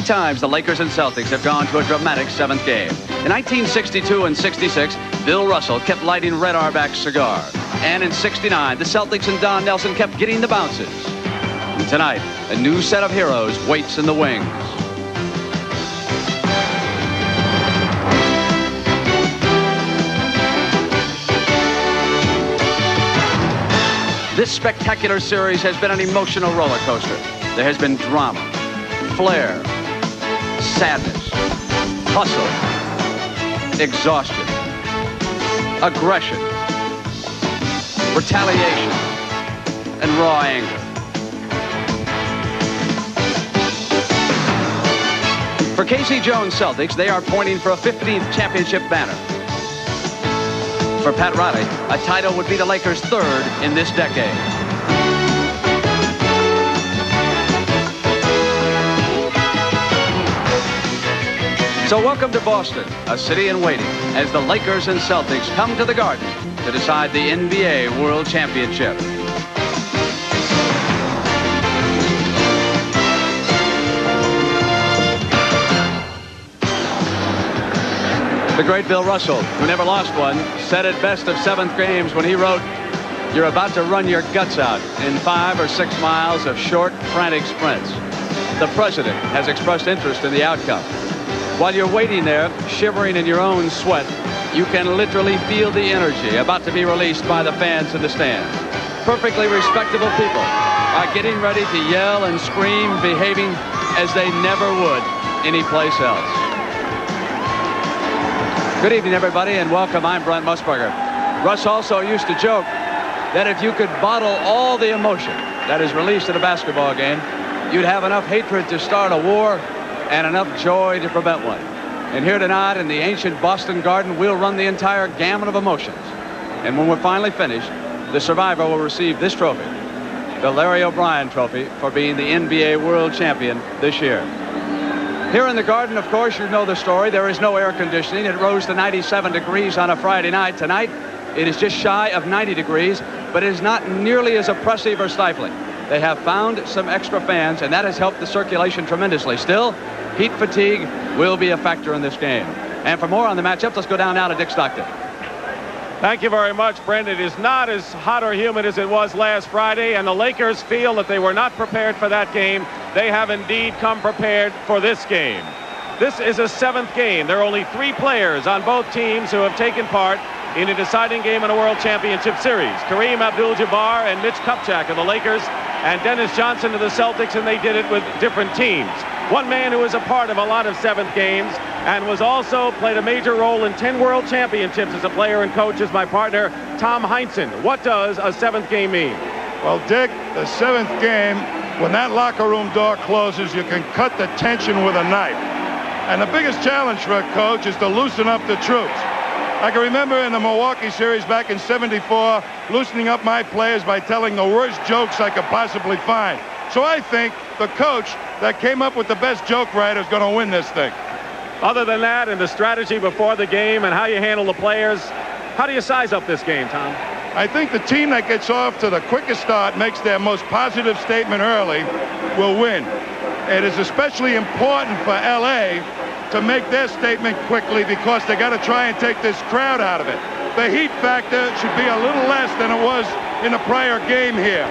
Three times the Lakers and Celtics have gone to a dramatic seventh game. In 1962 and 66, Bill Russell kept lighting Red Auerbach's cigar. And in 69, the Celtics and Don Nelson kept getting the bounces. And tonight, a new set of heroes waits in the wings. This spectacular series has been an emotional roller coaster. There has been drama, flair, sadness, hustle, exhaustion, aggression, retaliation, and raw anger. For Casey Jones Celtics, they are pointing for a 15th championship banner. For Pat Riley, a title would be the Lakers' third in this decade. So welcome to Boston, a city in waiting, as the Lakers and Celtics come to the Garden to decide the NBA World Championship. The great Bill Russell, who never lost one, said it best of seventh games when he wrote, "You're about to run your guts out in 5 or 6 miles of short, frantic sprints." The president has expressed interest in the outcome. While you're waiting there, shivering in your own sweat, you can literally feel the energy about to be released by the fans in the stands. Perfectly respectable people are getting ready to yell and scream, behaving as they never would anyplace else. Good evening, everybody, and welcome. I'm Brent Musburger. Russ also used to joke that if you could bottle all the emotion that is released in a basketball game, you'd have enough hatred to start a war and enough joy to prevent one. And here tonight in the ancient Boston Garden, we'll run the entire gamut of emotions. And when we're finally finished, the survivor will receive this trophy, the Larry O'Brien Trophy, for being the NBA World Champion this year. Here in the Garden, of course, you know the story. There is no air conditioning. It rose to 97 degrees on a Friday night. Tonight, it is just shy of 90 degrees, but it is not nearly as oppressive or stifling. They have found some extra fans, and that has helped the circulation tremendously. Still, heat fatigue will be a factor in this game. And for more on the matchup, let's go down now to Dick Stockton. Thank you very much, Brent. It is not as hot or humid as it was last Friday, and the Lakers feel that they were not prepared for that game. They have indeed come prepared for this game. This is a seventh game. There are only 3 players on both teams who have taken part in a deciding game in a World Championship Series. Kareem Abdul-Jabbar and Mitch Kupchak of the Lakers, and Dennis Johnson of the Celtics, and they did it with different teams. One man who was a part of a lot of seventh games and was also played a major role in 10 World Championships as a player and coach is my partner, Tom Heinsohn. What does a seventh game mean? Well, Dick, the seventh game, when that locker room door closes, you can cut the tension with a knife. And the biggest challenge for a coach is to loosen up the troops. I can remember in the Milwaukee series back in '74, loosening up my players by telling the worst jokes I could possibly find. So I think the coach that came up with the best joke writer is going to win this thing. Other than that, and the strategy before the game and how you handle the players, how do you size up this game, Tom? I think the team that gets off to the quickest start, makes their most positive statement early, will win. It is especially important for LA to make their statement quickly because they got to try and take this crowd out of it. The heat factor should be a little less than it was in the prior game here.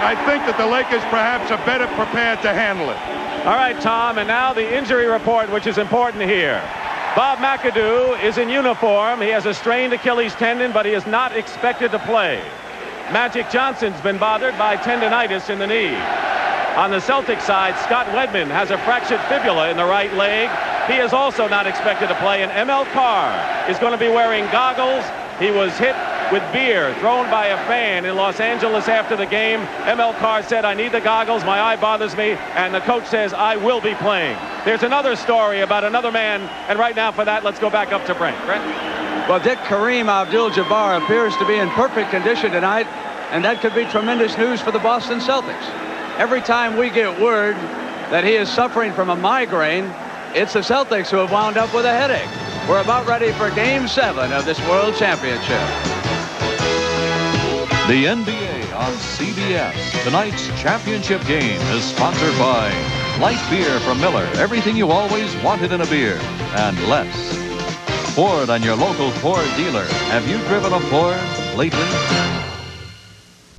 I think that the Lakers perhaps are better prepared to handle it. All right, Tom, and now the injury report, which is important here. Bob McAdoo is in uniform. He has a strained Achilles tendon, but he is not expected to play. Magic Johnson's been bothered by tendonitis in the knee. On the Celtics side, Scott Wedman has a fractured fibula in the right leg. He is also not expected to play, and ML Carr is going to be wearing goggles. He was hit with beer thrown by a fan in Los Angeles after the game. ML Carr said, "I need the goggles, my eye bothers me," and the coach says, "I will be playing." There's another story about another man, and right now for that, let's go back up to Brent. Brent? Well, Dick, Kareem Abdul-Jabbar appears to be in perfect condition tonight, and that could be tremendous news for the Boston Celtics. Every time we get word that he is suffering from a migraine, it's the Celtics who have wound up with a headache. We're about ready for Game 7 of this World Championship. The NBA on CBS. Tonight's championship game is sponsored by Light beer from Miller. Everything you always wanted in a beer. And less. Ford and your local Ford dealer. Have you driven a Ford lately?